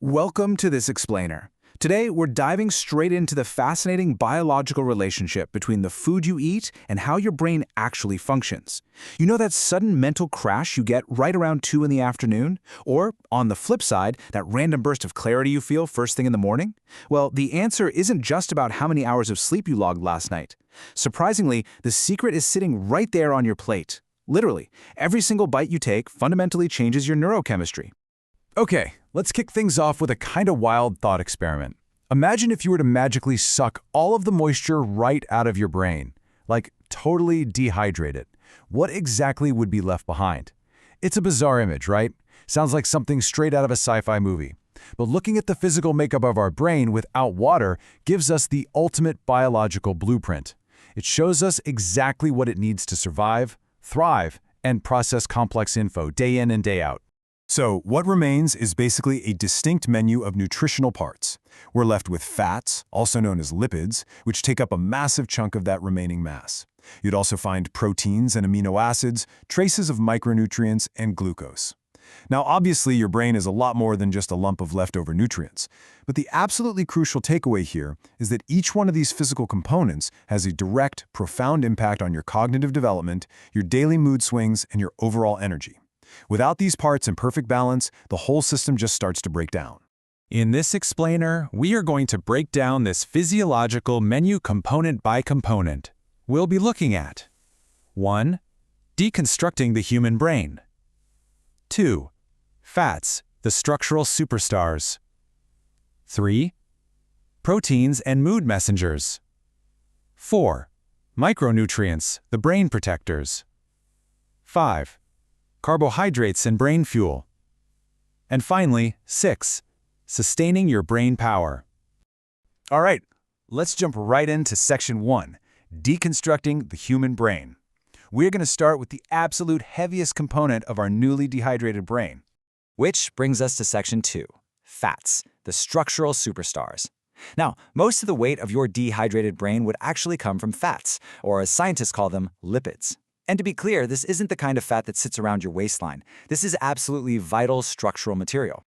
Welcome to this explainer. Today, we're diving straight into the fascinating biological relationship between the food you eat and how your brain actually functions. You know that sudden mental crash you get right around 2 in the afternoon? Or, on the flip side, that random burst of clarity you feel first thing in the morning? Well, the answer isn't just about how many hours of sleep you logged last night. Surprisingly, the secret is sitting right there on your plate. Literally, every single bite you take fundamentally changes your neurochemistry. Okay, let's kick things off with a kind of wild thought experiment. Imagine if you were to magically suck all of the moisture right out of your brain, like totally dehydrate it. What exactly would be left behind? It's a bizarre image, right? Sounds like something straight out of a sci-fi movie. But looking at the physical makeup of our brain without water gives us the ultimate biological blueprint. It shows us exactly what it needs to survive, thrive, and process complex info day in and day out. So what remains is basically a distinct menu of nutritional parts. We're left with fats, also known as lipids, which take up a massive chunk of that remaining mass. You'd also find proteins and amino acids, traces of micronutrients, and glucose. Now, obviously, your brain is a lot more than just a lump of leftover nutrients. But the absolutely crucial takeaway here is that each one of these physical components has a direct, profound impact on your cognitive development, your daily mood swings, and your overall energy. Without these parts in perfect balance, the whole system just starts to break down. In this explainer, we are going to break down this physiological menu component by component. We'll be looking at 1. Deconstructing the human brain. 2. Fats, the structural superstars. 3. Proteins and mood messengers. 4. Micronutrients, the brain protectors. 5. Carbohydrates and brain fuel. And finally, 6. Sustaining your brain power. All right, let's jump right into Section 1, Deconstructing the Human Brain. We're going to start with the absolute heaviest component of our newly dehydrated brain. Which brings us to Section 2, fats, the structural superstars. Now, most of the weight of your dehydrated brain would actually come from fats, or as scientists call them, lipids. And to be clear, this isn't the kind of fat that sits around your waistline. This is absolutely vital structural material.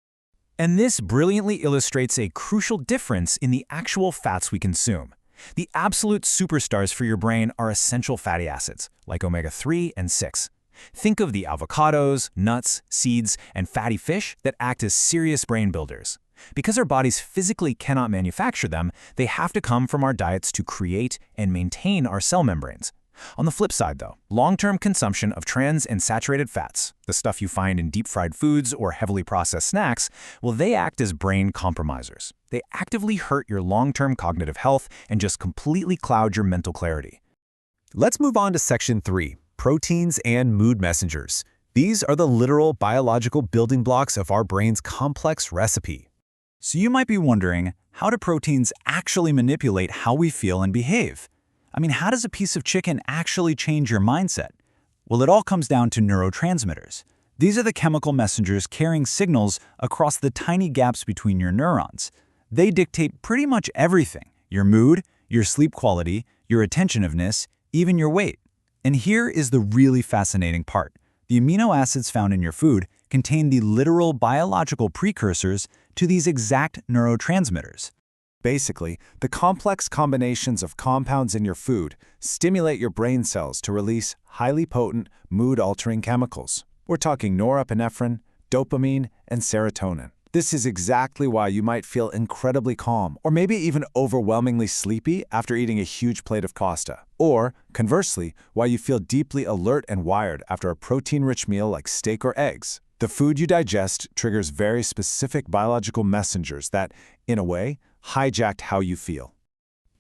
And this brilliantly illustrates a crucial difference in the actual fats we consume. The absolute superstars for your brain are essential fatty acids, like omega-3 and 6. Think of the avocados, nuts, seeds, and fatty fish that act as serious brain builders. Because our bodies physically cannot manufacture them, they have to come from our diets to create and maintain our cell membranes. On the flip side, though, long-term consumption of trans and saturated fats, the stuff you find in deep-fried foods or heavily processed snacks, well, they act as brain compromisers. They actively hurt your long-term cognitive health and just completely cloud your mental clarity. Let's move on to Section 3, Proteins and Mood Messengers. These are the literal biological building blocks of our brain's complex recipe. So you might be wondering, how do proteins actually manipulate how we feel and behave? I mean, how does a piece of chicken actually change your mindset? Well, it all comes down to neurotransmitters. These are the chemical messengers carrying signals across the tiny gaps between your neurons. They dictate pretty much everything: your mood, your sleep quality, your attentiveness, even your weight. And here is the really fascinating part. The amino acids found in your food contain the literal biological precursors to these exact neurotransmitters. Basically, the complex combinations of compounds in your food stimulate your brain cells to release highly potent, mood-altering chemicals. We're talking norepinephrine, dopamine, and serotonin. This is exactly why you might feel incredibly calm, or maybe even overwhelmingly sleepy after eating a huge plate of pasta. Or, conversely, why you feel deeply alert and wired after a protein-rich meal like steak or eggs. The food you digest triggers very specific biological messengers that, in a way, hijacked how you feel.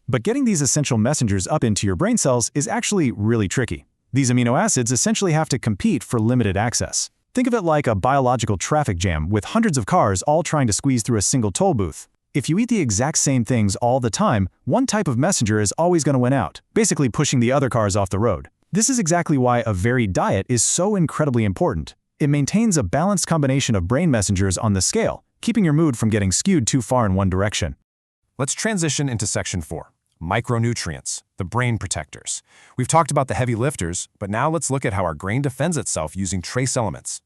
But getting these essential messengers up into your brain cells is actually really tricky. These amino acids essentially have to compete for limited access. Think of it like a biological traffic jam with hundreds of cars all trying to squeeze through a single toll booth. If you eat the exact same things all the time, one type of messenger is always going to win out, basically pushing the other cars off the road. This is exactly why a varied diet is so incredibly important. It maintains a balanced combination of brain messengers on the scale, keeping your mood from getting skewed too far in one direction. Let's transition into Section 4, Micronutrients, the brain protectors. We've talked about the heavy lifters, but now let's look at how our brain defends itself using trace elements.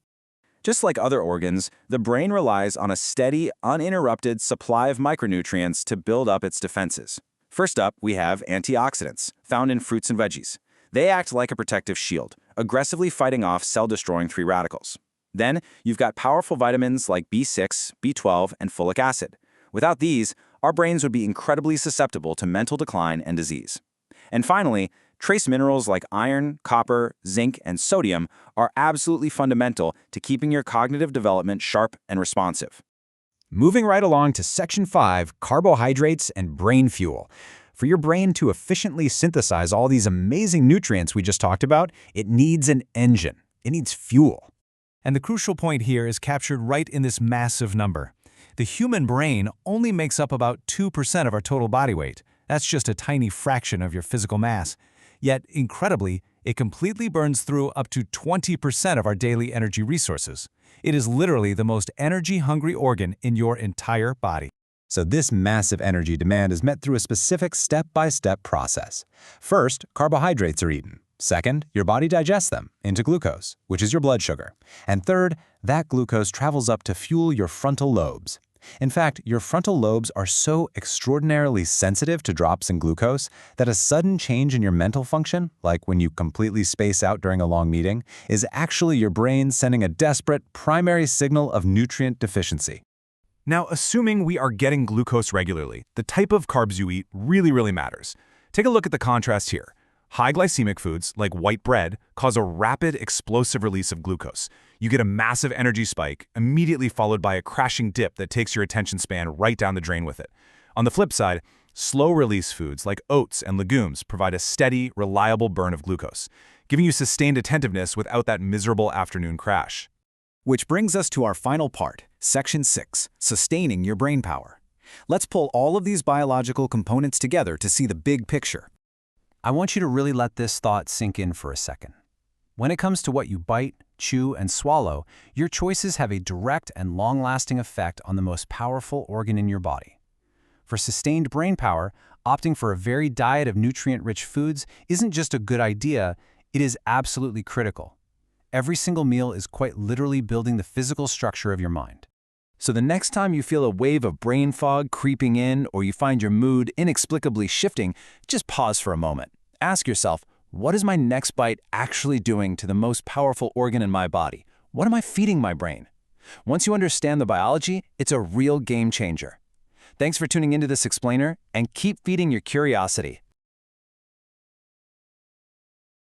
Just like other organs, the brain relies on a steady, uninterrupted supply of micronutrients to build up its defenses. First up, we have antioxidants, found in fruits and veggies. They act like a protective shield, aggressively fighting off cell-destroying free radicals. Then, you've got powerful vitamins like B6, B12, and folic acid. Without these, our brains would be incredibly susceptible to mental decline and disease. And finally, trace minerals like iron, copper, zinc, and sodium are absolutely fundamental to keeping your cognitive development sharp and responsive. Moving right along to Section 5, carbohydrates and brain fuel. For your brain to efficiently synthesize all these amazing nutrients we just talked about, it needs an engine. It needs fuel. And the crucial point here is captured right in this massive number. The human brain only makes up about 2% of our total body weight. That's just a tiny fraction of your physical mass. Yet, incredibly, it completely burns through up to 20% of our daily energy resources. It is literally the most energy-hungry organ in your entire body. So this massive energy demand is met through a specific step-by-step process. First, carbohydrates are eaten. Second, your body digests them into glucose, which is your blood sugar. And third, that glucose travels up to fuel your frontal lobes. In fact, your frontal lobes are so extraordinarily sensitive to drops in glucose that a sudden change in your mental function, like when you completely space out during a long meeting, is actually your brain sending a desperate primary signal of nutrient deficiency. Now, assuming we are getting glucose regularly, the type of carbs you eat really matters. Take a look at the contrast here. High glycemic foods, like white bread, cause a rapid, explosive release of glucose. You get a massive energy spike, immediately followed by a crashing dip that takes your attention span right down the drain with it. On the flip side, slow-release foods like oats and legumes provide a steady, reliable burn of glucose, giving you sustained attentiveness without that miserable afternoon crash. Which brings us to our final part, Section 6, sustaining your brain power. Let's pull all of these biological components together to see the big picture. I want you to really let this thought sink in for a second. When it comes to what you bite, chew, and swallow, your choices have a direct and long-lasting effect on the most powerful organ in your body. For sustained brain power, opting for a varied diet of nutrient-rich foods isn't just a good idea, it is absolutely critical. Every single meal is quite literally building the physical structure of your mind. So the next time you feel a wave of brain fog creeping in or you find your mood inexplicably shifting, just pause for a moment. Ask yourself, what is my next bite actually doing to the most powerful organ in my body? What am I feeding my brain? Once you understand the biology, it's a real game changer. Thanks for tuning into this explainer, and keep feeding your curiosity.